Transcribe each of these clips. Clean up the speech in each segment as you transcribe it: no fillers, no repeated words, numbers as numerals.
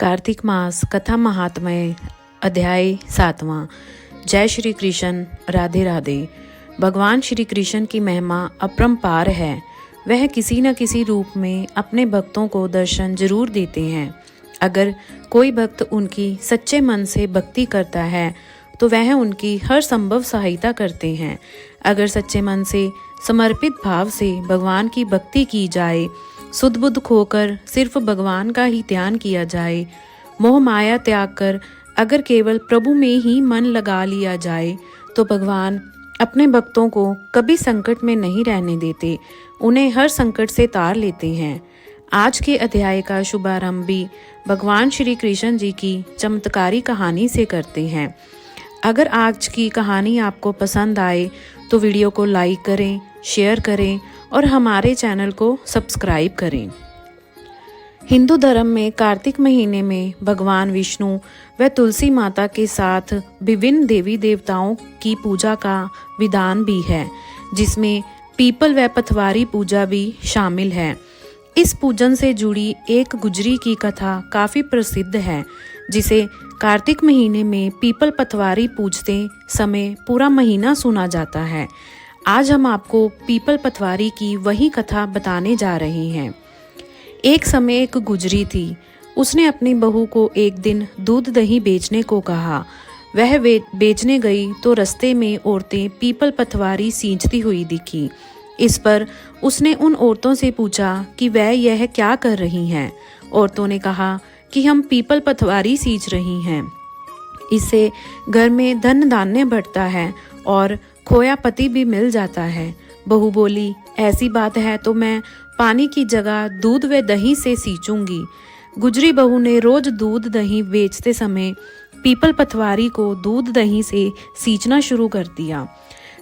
कार्तिक मास कथा महात्म्य अध्याय 7वां। जय श्री कृष्ण, राधे राधे। भगवान श्री कृष्ण की महिमा अपरंपार है। वह किसी न किसी रूप में अपने भक्तों को दर्शन जरूर देते हैं। अगर कोई भक्त उनकी सच्चे मन से भक्ति करता है तो वह उनकी हर संभव सहायता करते हैं। अगर सच्चे मन से समर्पित भाव से भगवान की भक्ति की जाए, सुध बुध खोकर सिर्फ भगवान का ही ध्यान किया जाए, मोह माया त्याग कर अगर केवल प्रभु में ही मन लगा लिया जाए तो भगवान अपने भक्तों को कभी संकट में नहीं रहने देते, उन्हें हर संकट से तार लेते हैं। आज के अध्याय का शुभारंभ भी भगवान श्री कृष्ण जी की चमत्कारी कहानी से करते हैं। अगर आज की कहानी आपको पसंद आए तो वीडियो को लाइक करें, शेयर करें और हमारे चैनल को सब्सक्राइब करें। हिंदू धर्म में कार्तिक महीने में भगवान विष्णु व तुलसी माता के साथ विभिन्न देवी देवताओं की पूजा का विधान भी है, जिसमें पीपल व पथवारी पूजा भी शामिल है। इस पूजन से जुड़ी एक गुजरी की कथा काफी प्रसिद्ध है, जिसे कार्तिक महीने में पीपल पथवारी पूजते समय पूरा महीना सुना जाता है। आज हम आपको पीपल पथवारी की वही कथा बताने जा रहे हैं। एक समय एक गुजरी थी। उसने अपनी बहू को एक दिन दूध दही बेचने को कहा। वह बेचने गई तो रास्ते में औरतें पीपल पथवारी सींचती हुई दिखी। इस पर उसने उन औरतों से पूछा कि वह यह क्या कर रही हैं। औरतों ने कहा कि हम पीपल पथवारी सींच रही हैं, इससे घर में धन धान्य बढ़ता है और खोया पति भी मिल जाता है। बहू बोली, ऐसी बात है तो मैं पानी की जगह दूध व दही से सींचूंगी। गुजरी बहू ने रोज दूध दही बेचते समय पीपल पथवारी को दूध दही से सींचना शुरू कर दिया।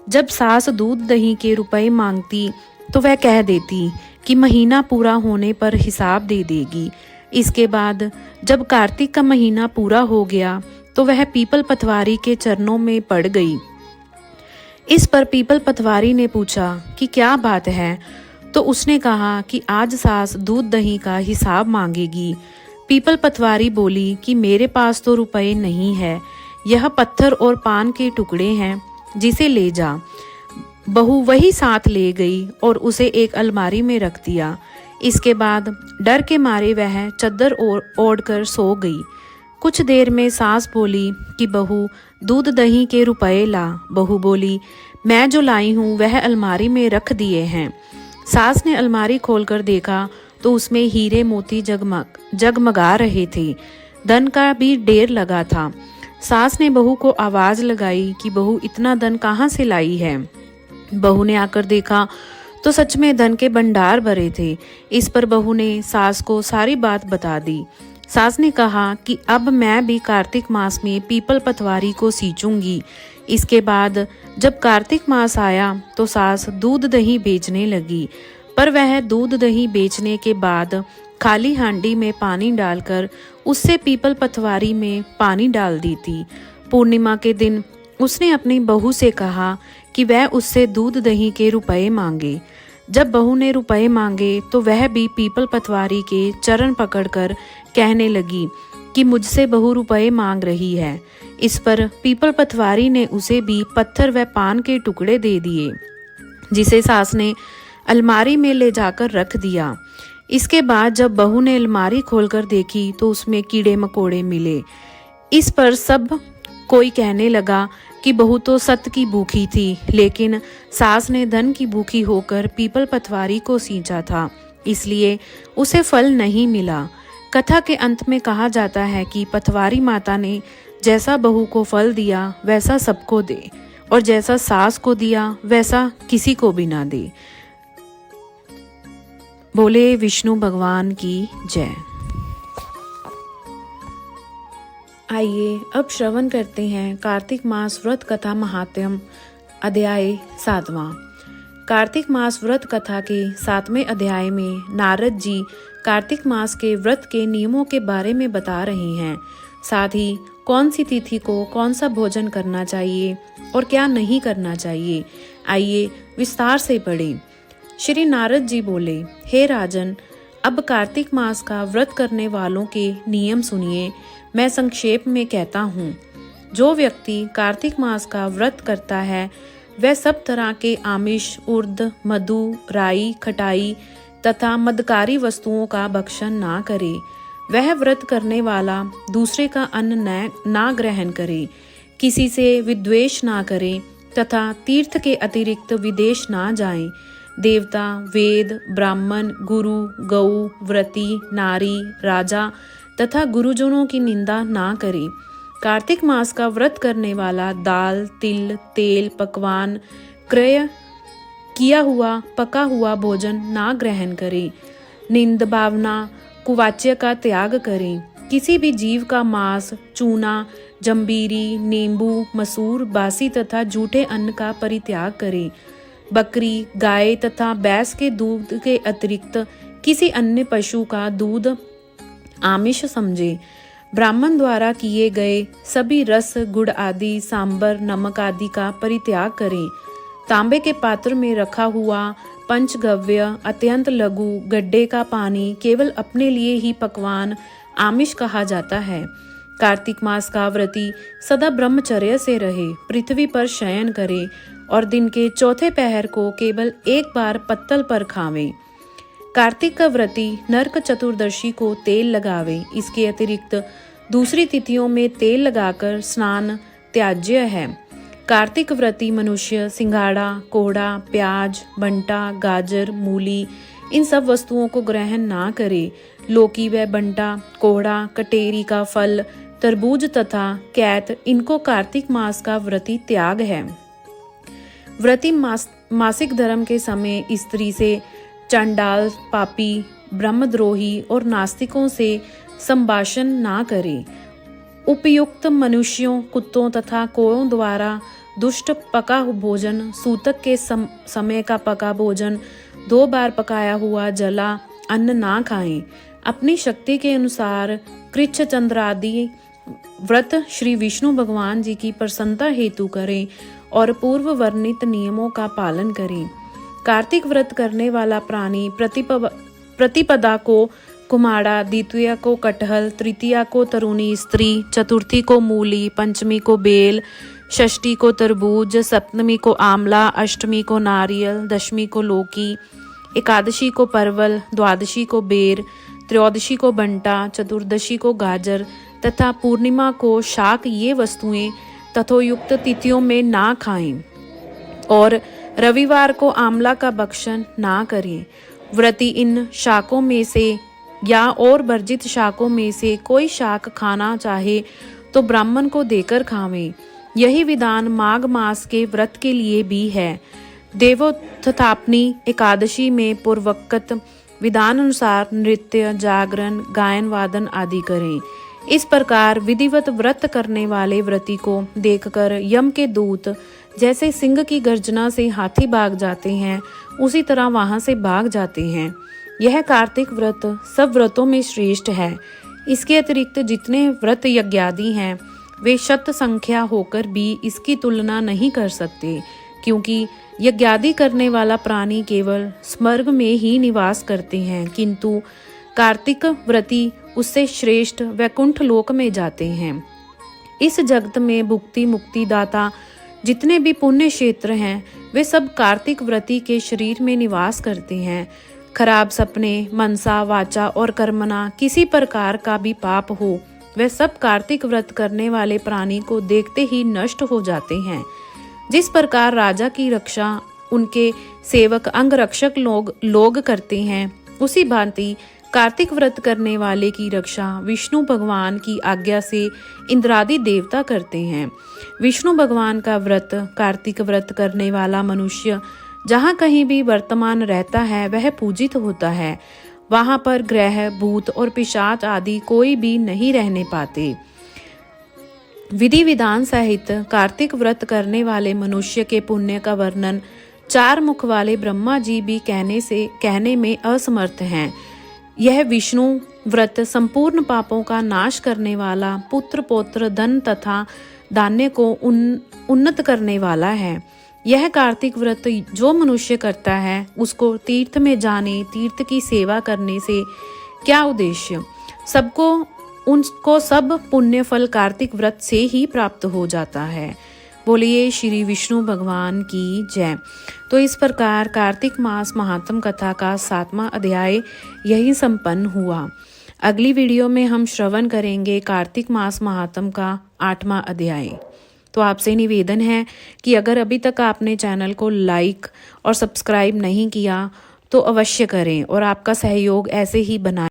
जब सास दूध दही के रुपए मांगती तो वह कह देती कि महीना पूरा होने पर हिसाब दे देगी। इसके बाद जब कार्तिक का महीना पूरा हो गया तो वह पीपल पथवारी के चरणों में पड़ गई। इस पर पीपल पथवारी ने पूछा कि क्या बात है, तो उसने कहा कि आज सास दूध दही का हिसाब मांगेगी। पीपल पथवारी बोली कि मेरे पास तो रुपए नहीं है, यह पत्थर और पान के टुकड़े हैं, जिसे ले जा। बहू वही साथ ले गई और उसे एक अलमारी में रख दिया। इसके बाद डर के मारे वह चद्दर ओढ़ कर सो गई। कुछ देर में सास बोली कि बहू दूध दही के रुपए ला। बहू बोली, मैं जो लाई हूँ वह अलमारी में रख दिए हैं। सास ने अलमारी खोलकर देखा तो उसमें हीरे मोती जगमगा रहे थे। धन का भी ढेर लगा था। सास ने बहू को आवाज लगाई कि बहू इतना धन कहाँ से लाई है। बहू ने आकर देखा तो सच में धन के भंडार भरे थे। इस पर बहू ने सास को सारी बात बता दी। सास ने कहा कि अब मैं भी कार्तिक मास में पीपल पथवारी को सींचूंगी। इसके बाद जब कार्तिक मास आया तो सास दूध दही बेचने लगी, पर वह दूध दही बेचने के बाद खाली हांडी में पानी डालकर उससे पीपल पथवारी में पानी डाल दी थी। पूर्णिमा के दिन उसने अपनी बहू से कहा कि वह उससे दूध दही के रुपए मांगे। जब बहू ने रुपए मांगे तो वह भी पीपल पथवारी के चरण पकड़कर कहने लगी कि मुझसे बहू रुपए मांग रही है। इस पर पीपल पथवारी ने उसे भी पत्थर व पान के टुकड़े दे दिए, जिसे सास ने अलमारी में ले जाकर रख दिया। इसके बाद जब बहू ने अलमारी खोलकर देखी तो उसमें कीड़े मकोड़े मिले। इस पर सब कोई कहने लगा कि बहू तो सत की भूखी थी, लेकिन सास ने धन की भूखी होकर पीपल पथवारी को सींचा था, इसलिए उसे फल नहीं मिला। कथा के अंत में कहा जाता है कि पथवारी माता ने जैसा बहू को फल दिया वैसा सबको दे, और जैसा सास को दिया वैसा किसी को भी ना दे। बोले विष्णु भगवान की जय। आइए अब श्रवण करते हैं कार्तिक मास व्रत कथा महात्म्य अध्याय 7वां। कार्तिक मास व्रत कथा के 7वें अध्याय में नारद जी कार्तिक मास के व्रत के नियमों के बारे में बता रहे हैं, साथ ही कौन सी तिथि को कौन सा भोजन करना चाहिए और क्या नहीं करना चाहिए। आइए विस्तार से पढ़ें। श्री नारद जी बोले, हे राजन, अब कार्तिक मास का व्रत करने वालों के नियम सुनिए। मैं संक्षेप में कहता हूँ। जो व्यक्ति कार्तिक मास का व्रत करता है वह सब तरह के आमिष, उर्द, मधु, राई, खटाई तथा मदकारी वस्तुओं का भक्षण ना करे। वह व्रत करने वाला दूसरे का अन्न ना ग्रहण करे, किसी से विद्वेष ना करे तथा तीर्थ के अतिरिक्त विदेश ना जाए। देवता, वेद, ब्राह्मण, गुरु, गऊ, व्रती, नारी, राजा तथा गुरुजनों की निंदा ना करे। कार्तिक मास का व्रत करने वाला दाल, तिल, तेल, पकवान, क्रय किया हुआ पका हुआ भोजन ना ग्रहण करे। निंद भावना कुवाच्य का त्याग करें। किसी भी जीव का मांस, चूना, जंबीरी, नींबू, मसूर, बासी तथा जूठे अन्न का परित्याग करें। बकरी, गाय तथा भैंस के दूध के अतिरिक्त किसी अन्य पशु का दूध आमिष समझे। ब्राह्मण द्वारा किए गए सभी रस, गुड़ आदि, सांबर, नमक आदि का परित्याग करें। तांबे के पात्र में रखा हुआ पंचगव्य, अत्यंत लघु, गड्ढे का पानी केवल अपने लिए ही पकवान आमिष कहा जाता है। कार्तिक मास का व्रती सदा ब्रह्मचर्य से रहे, पृथ्वी पर शयन करे और दिन के चौथे पहर को केवल एक बार पत्तल पर खावे। कार्तिक का व्रती नरक चतुर्दशी को तेल लगावे। इसके अतिरिक्त दूसरी तिथियों में तेल लगाकर स्नान त्याज्य है। कार्तिक व्रती मनुष्य सिंघाड़ा, कोहड़ा, प्याज, बंटा, गाजर, मूली इन सब वस्तुओं को ग्रहण ना करे। लौकी व बंटा, कोहड़ा, कटेरी का फल, तरबूज तथा कैत इनको कार्तिक मास का व्रती त्याग है। व्रती मासिक धर्म के समय स्त्री से चंडाल, पापी, ब्रह्मद्रोही और नास्तिकों से संभाषण ना करे। उपयुक्त मनुष्यों, कुत्तों तथा कौओं द्वारा दुष्ट पका भोजन, सूतक के समय का पका भोजन, 2 बार पकाया हुआ जला अन्न ना खाएं। अपनी शक्ति के अनुसार कृच्छ चंद्र आदि व्रत श्री विष्णु भगवान जी की प्रसन्नता हेतु करें और पूर्व वर्णित नियमों का पालन करें। कार्तिक व्रत करने वाला प्राणी प्रतिपदा को कुम्हाड़ा, द्वितीया को कटहल, तृतीया को तरुणी स्त्री, चतुर्थी को मूली, पंचमी को बेल, षष्ठी को तरबूज, सप्तमी को आंवला, अष्टमी को नारियल, दशमी को लौकी, एकादशी को परवल, द्वादशी को बेर, त्रयोदशी को बंटा, चतुर्दशी को गाजर तथा पूर्णिमा को शाक ये वस्तुएं तथोयुक्त तिथियों में ना खाएं और रविवार को आंवला का भक्षण ना करें। व्रती इन शाकों में से या और वर्जित शाकों में से कोई शाक खाना चाहे तो ब्राह्मण को देकर खावें। यही विधान माघ मास के व्रत के लिए भी है। देवोत्थापनी एकादशी में पूर्वोक्त विधान अनुसार नृत्य, जागरण, गायन वादन आदि करें। इस प्रकार विधिवत व्रत करने वाले व्रती को देखकर यम के दूत जैसे सिंह की गर्जना से हाथी भाग जाते हैं, उसी तरह वहां से भाग जाते हैं। यह कार्तिक व्रत सब व्रतों में श्रेष्ठ है। इसके अतिरिक्त जितने व्रत यज्ञादि हैं वे शत संख्या होकर भी इसकी तुलना नहीं कर सकते, क्योंकि यज्ञादि करने वाला प्राणी केवल स्वर्ग में ही निवास करते हैं, किंतु कार्तिक व्रती उससे श्रेष्ठ वैकुंठ लोक में जाते हैं। इस जगत में भुक्ति मुक्ति दाता जितने भी पुण्य क्षेत्र हैं वे सब कार्तिक व्रती के शरीर में निवास करते हैं। खराब सपने, मनसा, वाचा और कर्मना किसी प्रकार का भी पाप हो वह सब कार्तिक व्रत करने वाले प्राणी को देखते ही नष्ट हो जाते हैं। जिस प्रकार राजा की रक्षा उनके सेवक अंगरक्षक लोग करते हैं, उसी भांति कार्तिक व्रत करने वाले की रक्षा विष्णु भगवान की आज्ञा से इंद्रादि देवता करते हैं। विष्णु भगवान का व्रत कार्तिक व्रत करने वाला मनुष्य जहाँ कहीं भी वर्तमान रहता है वह पूजित होता है। वहां पर ग्रह, भूत और पिशाच आदि कोई भी नहीं रहने पाते। विधि विधान सहित कार्तिक व्रत करने वाले मनुष्य के पुण्य का वर्णन 4 मुख वाले ब्रह्मा जी भी कहने में असमर्थ हैं। यह विष्णु व्रत संपूर्ण पापों का नाश करने वाला, पुत्र पौत्र धन तथा धान्य को उन्नत करने वाला है। यह कार्तिक व्रत जो मनुष्य करता है उसको तीर्थ में जाने, तीर्थ की सेवा करने से क्या उद्देश्य, उनको सब पुण्य फल कार्तिक व्रत से ही प्राप्त हो जाता है। बोलिए श्री विष्णु भगवान की जय। तो इस प्रकार कार्तिक मास महात्म कथा का 7वां अध्याय यही संपन्न हुआ। अगली वीडियो में हम श्रवण करेंगे कार्तिक मास महात्म का 8वां अध्याय। तो आपसे निवेदन है कि अगर अभी तक आपने चैनल को लाइक और सब्सक्राइब नहीं किया तो अवश्य करें और आपका सहयोग ऐसे ही बनाए।